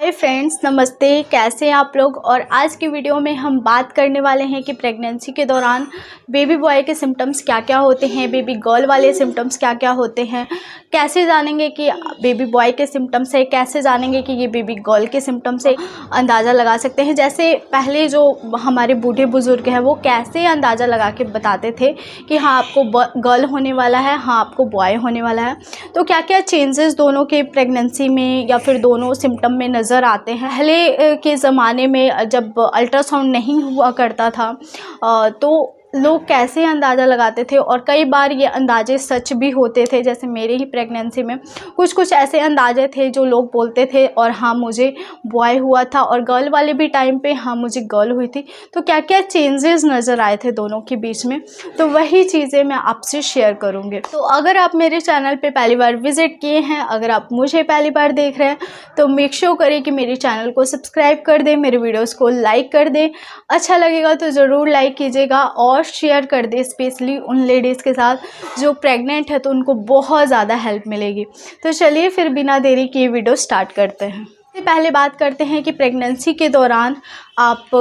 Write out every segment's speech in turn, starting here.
Hi friends, नमस्ते। कैसे हैं आप लोग। और आज की वीडियो में हम बात करने वाले हैं कि प्रेगनेंसी के दौरान बेबी बॉय के सिम्टम्स क्या क्या होते हैं, बेबी गर्ल वाले सिम्टम्स क्या क्या होते हैं, कैसे जानेंगे कि बेबी बॉय के सिम्टम्स है, कैसे जानेंगे कि ये बेबी गर्ल के सिम्टम्स है, अंदाज़ा लगा सकते हैं। जैसे पहले जो हमारे बूढ़े बुज़ुर्ग हैं वो कैसे अंदाज़ा लगा के बताते थे कि हाँ आपको गर्ल होने वाला है, हाँ आपको बॉय होने वाला है। तो क्या क्या चेंजेस दोनों के प्रेगनेंसी में या फिर दोनों सिम्टम में नज़र आते हैं। पहले के ज़माने में जब अल्ट्रासाउंड नहीं हुआ करता था तो लोग कैसे अंदाज़ा लगाते थे, और कई बार ये अंदाजे सच भी होते थे। जैसे मेरे ही प्रेगनेंसी में कुछ कुछ ऐसे अंदाजे थे जो लोग बोलते थे और हाँ मुझे बॉय हुआ था, और गर्ल वाले भी टाइम पे हाँ मुझे गर्ल हुई थी। तो क्या क्या चेंजेस नज़र आए थे दोनों के बीच में, तो वही चीज़ें मैं आपसे शेयर करूँगी। तो अगर आप मेरे चैनल पे पहली बार विज़िट किए हैं, अगर आप मुझे पहली बार देख रहे हैं, तो मेक श्योर करें कि मेरे चैनल को सब्सक्राइब कर दें, मेरे वीडियोज़ को लाइक कर दें। अच्छा लगेगा तो ज़रूर लाइक कीजिएगा और शेयर कर दे, स्पेशली उन लेडीज़ के साथ जो प्रेग्नेंट है, तो उनको बहुत ज़्यादा हेल्प मिलेगी। तो चलिए फिर बिना देरी किए वीडियो स्टार्ट करते हैं। पहले बात करते हैं कि प्रेगनेंसी के दौरान आप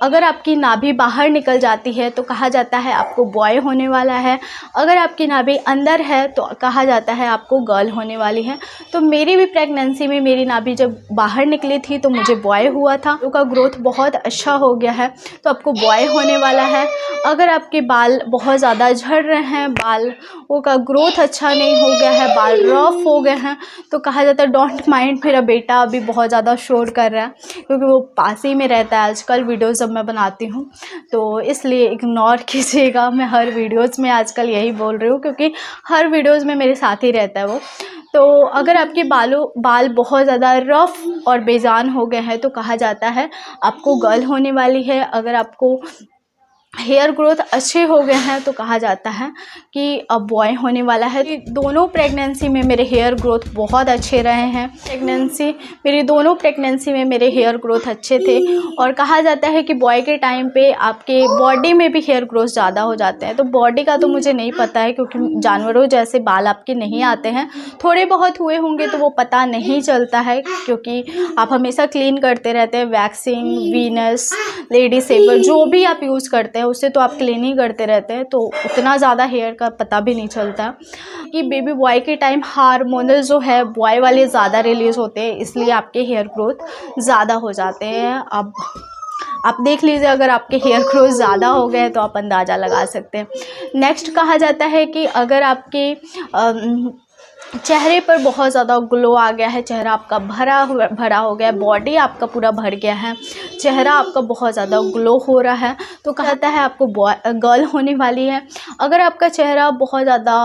अगर आपकी नाभि बाहर निकल जाती है तो कहा जाता है आपको बॉय होने वाला है। अगर आपकी नाभि अंदर है तो कहा जाता है आपको गर्ल होने वाली है। तो मेरी भी प्रेगनेंसी में मेरी नाभि जब बाहर निकली थी तो मुझे बॉय हुआ था। उसका ग्रोथ बहुत अच्छा हो गया है, तो आपको बॉय होने वाला है। अगर आपके बाल बहुत ज़्यादा झड़ रहे हैं, बालों का ग्रोथ अच्छा नहीं हो गया है, बाल रफ हो गए हैं, तो कहा जाता है डोंट माइंड, मेरा बेटा अभी बहुत ज़्यादा शोर कर रहा है, क्योंकि वो पास ही में रहता है आजकल वीडियोस जब मैं बनाती हूँ, तो इसलिए इग्नोर कीजिएगा। मैं हर वीडियोस में आजकल यही बोल रही हूँ, क्योंकि हर वीडियोस में मेरे साथ ही रहता है वो। तो अगर आपके बाल बहुत ज़्यादा रफ़ और बेजान हो गए हैं तो कहा जाता है आपको गर्ल होने वाली है। अगर आपको हेयर ग्रोथ अच्छे हो गए हैं तो कहा जाता है कि अब बॉय होने वाला है। दोनों प्रेगनेंसी में मेरे हेयर ग्रोथ बहुत अच्छे रहे हैं। मेरी दोनों प्रेगनेंसी में मेरे हेयर ग्रोथ अच्छे थे, और कहा जाता है कि बॉय के टाइम पे आपके बॉडी में भी हेयर ग्रोथ ज़्यादा हो जाते हैं। तो बॉडी का तो मुझे नहीं पता है, क्योंकि जानवरों जैसे बाल आपके नहीं आते हैं। थोड़े बहुत हुए होंगे तो वो पता नहीं चलता है, क्योंकि आप हमेशा क्लीन करते रहते हैं। वैक्सिंग, वीनस, लेडी सेवर जो भी आप यूज़ करते हैं उससे तो आप क्लीन ही करते रहते हैं, तो उतना ज़्यादा हेयर का पता भी नहीं चलता। कि बेबी बॉय के टाइम हार्मोनल जो है बॉय वाले ज़्यादा रिलीज़ होते हैं, इसलिए आपके हेयर ग्रोथ ज़्यादा हो जाते हैं। अब आप देख लीजिए, अगर आपके हेयर ग्रोथ ज़्यादा हो गए तो आप अंदाज़ा लगा सकते हैं। नेक्स्ट कहा जाता है कि अगर आपके चेहरे पर बहुत ज़्यादा ग्लो आ गया है, चेहरा आपका भरा हो गया है, बॉडी आपका पूरा भर गया है, चेहरा आपका बहुत ज़्यादा ग्लो हो रहा है, तो कहा जाता है आपको गर्ल होने वाली है। अगर आपका चेहरा बहुत ज़्यादा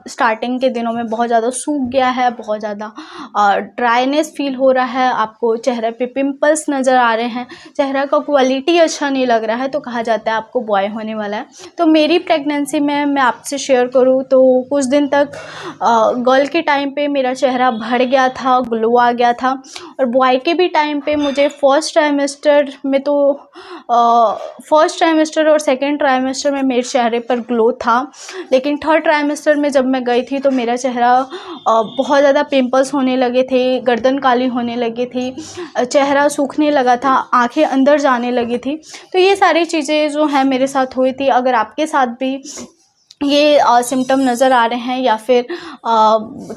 स्टार्टिंग के दिनों में बहुत ज़्यादा सूख गया है, बहुत ज़्यादा ड्राइनेस फील हो रहा है, आपको चेहरे पे पिंपल्स नज़र आ रहे हैं, चेहरा का क्वालिटी अच्छा नहीं लग रहा है, तो कहा जाता है आपको बॉय होने वाला है। तो मेरी प्रेगनेंसी में मैं आपसे शेयर करूँ तो कुछ दिन तक गर्ल के टाइम पे मेरा चेहरा भर गया था, ग्लो आ गया था, और बॉय के भी टाइम पे मुझे फर्स्ट ट्राइमेस्टर और सेकंड ट्राइमेस्टर में मेरे चेहरे पर ग्लो था। लेकिन थर्ड ट्राइमेस्टर में जब मैं गई थी तो मेरा चेहरा बहुत ज़्यादा पिंपल्स होने लगे थे, गर्दन काली होने लगी थी, चेहरा सूखने लगा था, आंखें अंदर जाने लगी थी। तो ये सारी चीज़ें जो हैं मेरे साथ हुई थी। अगर आपके साथ भी ये सिम्टम नज़र आ रहे हैं, या फिर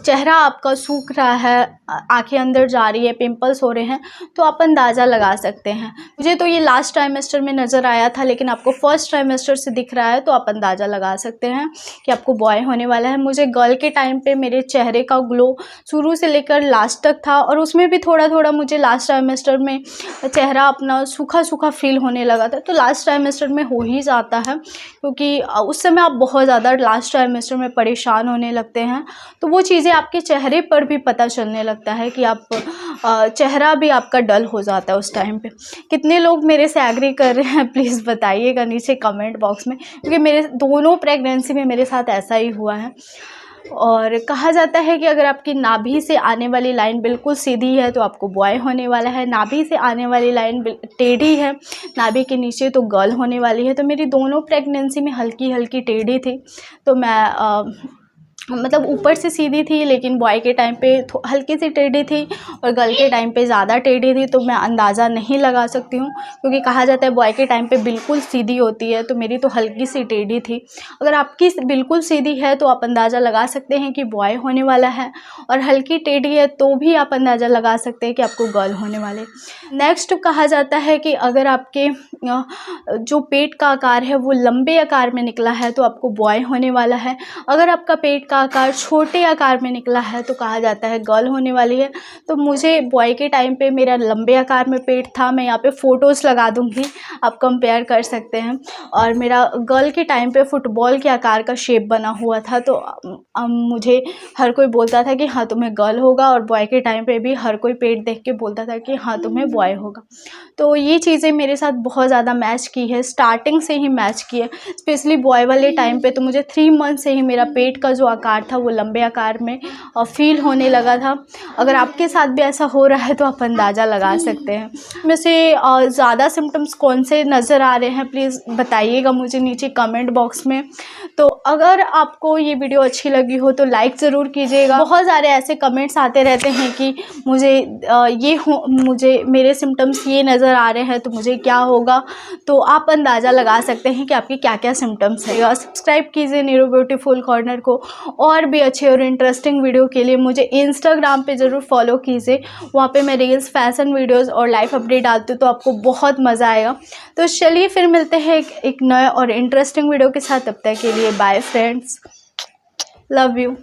चेहरा आपका सूख रहा है, आंखें अंदर जा रही है, पिंपल्स हो रहे हैं, तो आप अंदाज़ा लगा सकते हैं। मुझे तो ये लास्ट ट्राइमेस्टर में नज़र आया था, लेकिन आपको फर्स्ट ट्राइमेस्टर से दिख रहा है तो आप अंदाज़ा लगा सकते हैं कि आपको बॉय होने वाला है। मुझे गर्ल के टाइम पे मेरे चेहरे का ग्लो शुरू से लेकर लास्ट तक था, और उसमें भी थोड़ा थोड़ा मुझे लास्ट ट्राइमेस्टर में चेहरा अपना सूखा सूखा फील होने लगा था। तो लास्ट ट्राइमेस्टर में हो ही जाता है, क्योंकि उस समय आप बहुत ज़्यादा लास्ट ट्राइमेस्टर में परेशान होने लगते हैं, तो वो चीज़ें आपके चेहरे पर भी पता चलने लगता है कि आप चेहरा भी आपका डल हो जाता है उस टाइम पे। कितने लोग मेरे से एग्री कर रहे हैं प्लीज़ बताइएगा नीचे कमेंट बॉक्स में, क्योंकि मेरे दोनों प्रेगनेंसी में मेरे साथ ऐसा ही हुआ है। और कहा जाता है कि अगर आपकी नाभि से आने वाली लाइन बिल्कुल सीधी है तो आपको बॉय होने वाला है, नाभि से आने वाली लाइन टेढ़ी है नाभि के नीचे तो गर्ल होने वाली है। तो मेरी दोनों प्रेगनेंसी में हल्की हल्की टेढ़ी थी, तो मैं मतलब ऊपर से सीधी थी, लेकिन बॉय के टाइम पे हल्की सी टेढ़ी थी और गर्ल के टाइम पे ज़्यादा टेढ़ी थी। तो मैं अंदाज़ा नहीं लगा सकती हूँ, क्योंकि कहा जाता है बॉय के टाइम पे बिल्कुल सीधी होती है, तो मेरी तो हल्की सी टेढ़ी थी। अगर आपकी बिल्कुल सीधी है तो आप अंदाज़ा लगा सकते हैं कि बॉय होने वाला है, और हल्की टेढ़ी है तो भी आप अंदाज़ा लगा सकते हैं कि आपको गर्ल होने वाले। नेक्स्ट कहा जाता है कि अगर आपके जो पेट का आकार है वो लंबे आकार में निकला है तो आपको बॉय होने वाला है। अगर आपका पेट का आकार छोटे आकार में निकला है तो कहा जाता है गर्ल होने वाली है। तो मुझे बॉय के टाइम पे मेरा लंबे आकार में पेट था, मैं यहाँ पे फ़ोटोज़ लगा दूँगी, आप कंपेयर कर सकते हैं। और मेरा गर्ल के टाइम पे फुटबॉल के आकार का शेप बना हुआ था, तो मुझे हर कोई बोलता था कि हाँ तुम्हें गर्ल होगा, और बॉय के टाइम पे भी हर कोई पेट देख के बोलता था कि हाँ तुम्हें बॉय होगा। तो ये चीज़ें मेरे साथ बहुत ज़्यादा मैच की है, स्टार्टिंग से ही मैच की है। स्पेशली बॉय वाले टाइम पे तो मुझे 3 मंथ से ही मेरा पेट का जो आकार था वो लंबे आकार में फील होने लगा था। अगर आपके साथ भी ऐसा हो रहा है तो आप अंदाज़ा लगा सकते हैं। में से ज़्यादा सिम्टम्स कौन से नज़र आ रहे हैं प्लीज़ बताइएगा मुझे नीचे कमेंट बॉक्स में। तो अगर आपको ये वीडियो अच्छी लगी हो तो लाइक ज़रूर कीजिएगा। बहुत सारे ऐसे कमेंट्स आते रहते हैं कि मुझे मेरे सिम्टम्स ये नज़र आ रहे हैं तो मुझे क्या होगा, तो आप अंदाज़ा लगा सकते हैं कि आपके क्या क्या सिम्टम्स है। सब्सक्राइब कीजिए नीरू ब्यूटीफुल कॉर्नर को, और भी अच्छे और इंटरेस्टिंग वीडियो के लिए मुझे इंस्टाग्राम पे ज़रूर फॉलो कीजिए। वहाँ पे मैं रील्स, फैशन वीडियोज़ और लाइफ अपडेट डालती हूँ, तो आपको बहुत मज़ा आएगा। तो चलिए फिर मिलते हैं एक नए और इंटरेस्टिंग वीडियो के साथ। तब तक के लिए बाय फ्रेंड्स, लव यू।